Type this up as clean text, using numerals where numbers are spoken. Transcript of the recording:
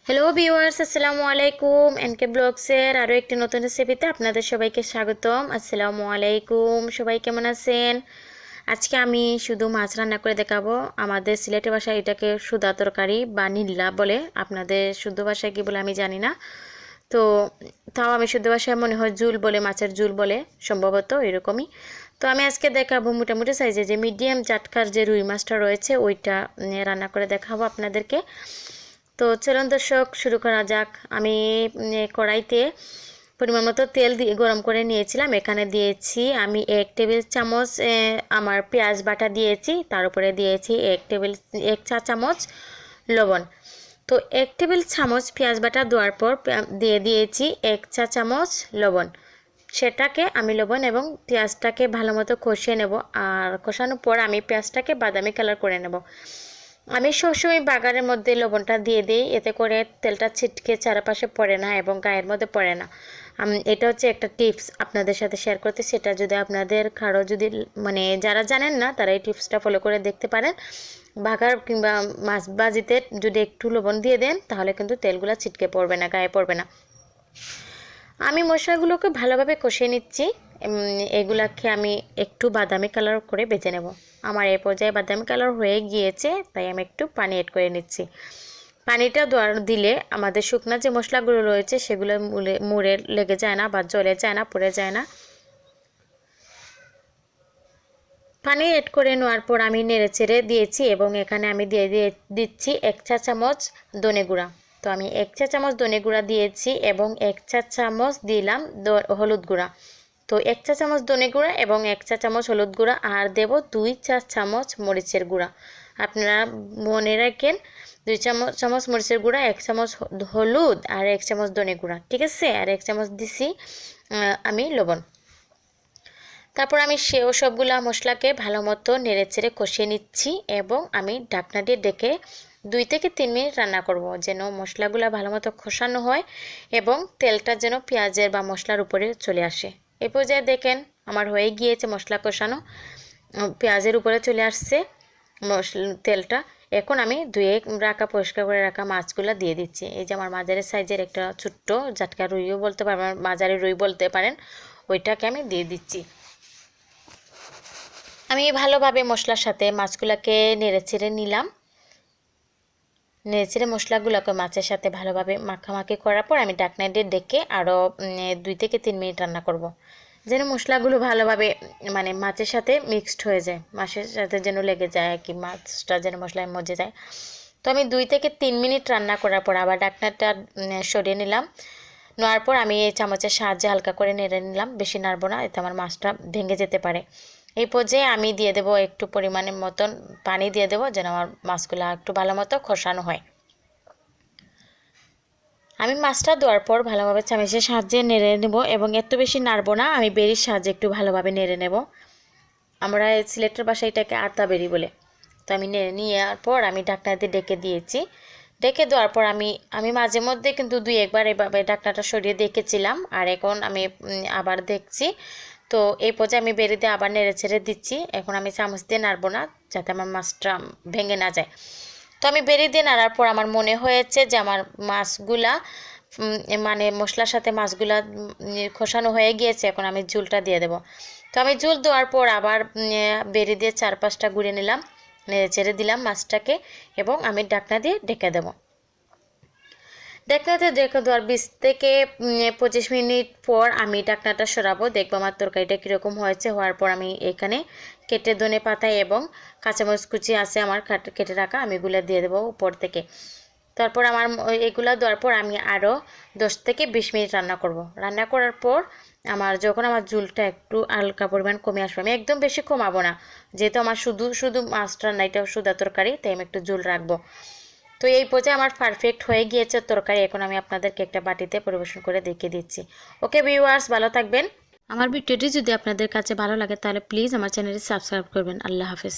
Hello viewers, আসসালামু আলাইকুম। NK ব্লগসের আরও একটি নতুন রেসিপিতে আপনাদের সবাইকে স্বাগতম। আসসালামু আলাইকুম, সবাই কেমন আছেন? আজকে আমি শুধু মাছ রান্না করে দেখাবো। আমাদের সিলেটের ভাষায় এটাকে সুদা তরকারি বা নীল্লা বলে, আপনাদের শুদ্ধ ভাষায় কী বলে আমি জানি না। তো তাও আমি শুদ্ধ ভাষায় মনে হয় জুল বলে, মাছের জুল বলে সম্ভবত, এরকমই। তো আমি আজকে দেখাবো মোটামুটি সাইজে যে মিডিয়াম জাটকার যে রুই মাছটা রয়েছে ওইটা রান্না করে দেখাবো আপনাদেরকে। তো চলুন দর্শক, শুরু করা যাক। আমি কড়াইতে পরিমাণ মতো তেল দিয়ে গরম করে নিয়েছিলাম। এখানে দিয়েছি আমি 1 টেবিল চামচ আমার পেঁয়াজ বাটা দিয়েছি। তার উপরে দিয়েছি 1 চা চামচ লবণ। তো 1 টেবিল চামচ পেঁয়াজ বাটা দেওয়ার পর দিয়ে দিয়েছি 1 চা চামচ লবণ। সেটাকে আমি লবণ এবং পেঁয়াজটাকে ভালো মতো কষিয়ে নেব। আর কষানোর পর আমি পেঁয়াজটাকে বাদামি কালার করে নেব। আমি সবসময় বাগারের মধ্যে লবণটা দিয়ে দিই, এতে করে তেলটা ছিটকে চারপাশে পড়ে না এবং গায়ের মধ্যে পড়ে না। এটা হচ্ছে একটা টিপস আপনাদের সাথে শেয়ার করতে। সেটা যদি আপনাদের কারো যদি যারা জানেন না তারা এই টিপসটা ফলো করে দেখতে পারেন। বাগার কিংবা মাছ ভাজিতে যদি একটু লবণ দিয়ে দেন তাহলে কিন্তু তেলগুলো ছিটকে পড়বে না, গায়ে পড়বে না। আমি মশলাগুলোকে ভালোভাবে কষিয়ে নিচ্ছি। এগুলাকে আমি একটু বাদামি কালার করে বেজে নেব। আমার এই পর্যায়ে বাদামি কালার হয়ে গিয়েছে, তাই আমি একটু পানি অ্যাড করে নিচ্ছি। পানিটা দিলে আমাদের শুকনা যে মশলাগুলো রয়েছে সেগুলো মুড়ে লেগে যায় না বা জ্বলে যায় না, পুড়ে যায় না। পানি অ্যাড করে নেওয়ার পর আমি নেড়ে চেড়ে দিয়েছি এবং এখানে আমি দিচ্ছি 1 চা চামচ ধনে গুঁড়া। তো আমি 1 চা চামচ ধনে গুঁড়া দিয়েছি এবং 1 চা চামচ দিলাম হলুদ গুঁড়া। তো 1 চা চামচ ধনে গুঁড়া এবং 1 চা চামচ হলুদ গুঁড়া আর দেব 2 চা চামচ মরিচের গুঁড়া। আপনারা মনে রাখেন 2 চামচ মরিচের গুঁড়া, 1 চামচ হলুদ আর 1 চামচ ধনে গুঁড়া, ঠিক আছে? আর 1 চামচ দিছি আমি লবণ। তারপর আমি সবগুলা মশলাকে ভালো মতো নেড়েচেড়ে কষিয়ে নিচ্ছি এবং আমি ঢাকনা দিয়ে ডেকে 2 থেকে 3 মিনিট রান্না করব, যেন মশলাগুলা ভালো মতো কষানো হয় এবং তেলটা যেন পেঁয়াজের বা মশলার উপরে চলে আসে। এই পর্যায়ে দেখেন আমার হয়ে গিয়েছে মশলা কষানো, পেঁয়াজের উপরে চলে আসছে তেলটা। এখন আমি ধুয়ে রাখা, পরিষ্কার করে রাখা মাছগুলো দিয়ে দিচ্ছি। এই যে আমার মাঝারি সাইজের একটা ছোট্ট জাটকা রুইও বলতে পারেন, মাঝারি রুই বলতে পারেন, ওইটাকে আমি দিয়ে দিচ্ছি। আমি ভালোভাবে মশলার সাথে মাছগুলোকে নেড়েচেড়ে নিলাম। নেড়েচেড়ে মশলাগুলোকে মাছের সাথে ভালোভাবে মাখামাখি করার পর আমি ঢাকনা দিয়ে ডেকে আরও 2 থেকে 3 মিনিট রান্না করব, যেন মশলাগুলো ভালোভাবে মাছের সাথে মিক্সড হয়ে যায়, মাছের সাথে যেন লেগে যায় আর কি, মাছটা যেন মশলায় মজে যায়। তো আমি 2 থেকে 3 মিনিট রান্না করার পর আবার ঢাকনাটা সরিয়ে নিলাম। নেওয়ার পর আমি এই চামচের সাহায্যে হালকা করে নেড়ে নিলাম, বেশি নাড়বো না, এতে আমার মাছটা ভেঙে যেতে পারে। এই পর্যায়ে আমি দিয়ে দেবো একটু পরিমাণের মতন পানি দিয়ে দেবো, যেন আমার মাছগুলো একটু ভালো মতো কষানো হয়। আমি মাছটা দেওয়ার পর ভালোভাবে চামচের সাহায্যে নেড়ে নেব এবং এত বেশি নাড়বো না, আমি বেরির সাহায্যে একটু ভালোভাবে নেড়ে নেব। আমরা সিলেটের ভাষায় এটাকে আতা বেরি বলে। তো আমি নেড়ে নেওয়ার পর আমি ঢাকনাতে ডেকে দিয়েছি। ডেকে দেওয়ার পর আমি মাঝে মধ্যে কিন্তু 2-1 বার এভাবে ঢাকনাটা সরিয়ে দেখেছিলাম, আর এখন আমি আবার দেখছি। তো এই পর্যায়ে আমি বেরি দিয়ে আবার নেড়ে ছেড়ে দিচ্ছি। এখন আমি চামচ দিয়ে নাড়বো না, যাতে আমার মাছটা ভেঙে না যায়। তো আমি বেরি দিয়ে নাড়ার পর আমার মনে হয়েছে যে আমার মাছগুলা মশলার সাথে মাছগুলা কষানো হয়ে গিয়েছে। এখন আমি ঝোলটা দিয়ে দেব। তো আমি ঝোল দেওয়ার পর আবার বেরি দিয়ে 4-5টা ঘুরে নিলাম, নেড়ে ছেড়ে দিলাম মাছটাকে এবং আমি ঢাকনা দিয়ে ঢেকে দেব। ঢাকনাতে ঢেকে দেওয়ার 20 থেকে 25 মিনিট পর আমি ঢাকনাটা সরাবো, দেখবো আমার তরকারিটা কীরকম হয়েছে। হওয়ার পর আমি এখানে কেটে ধনে পাতা এবং কাঁচামরিচ কুচি আছে আমার কেটে রাখা, আমি এগুলো দিয়ে দেবো উপর থেকে। তারপর আমার এগুলো দেওয়ার পর আমি আরও 10 থেকে 20 মিনিট রান্না করব। রান্না করার পর যখন আমার ঝোলটা একটু হালকা পরিমাণ কমে আসবে, আমি একদম বেশি কমাবো না, যেহেতু আমার শুধু মাছ রান্না, এটা সুদা তরকারি, তাই আমি একটু ঝোল রাখবো। তো এই পর্যায়ে আমার পারফেক্ট হয়ে গিয়েছে তরকারি। এখন আমি আপনাদেরকে একটা বাটিতে পরিবেশন করে দেখিয়ে দিচ্ছি। ওকে ভিউয়ার্স, ভালো থাকবেন। আমার ভিডিওটি যদি আপনাদের কাছে ভালো লাগে তাহলে প্লিজ আমার চ্যানেলটি সাবস্ক্রাইব করবেন। আল্লাহ হাফেজ।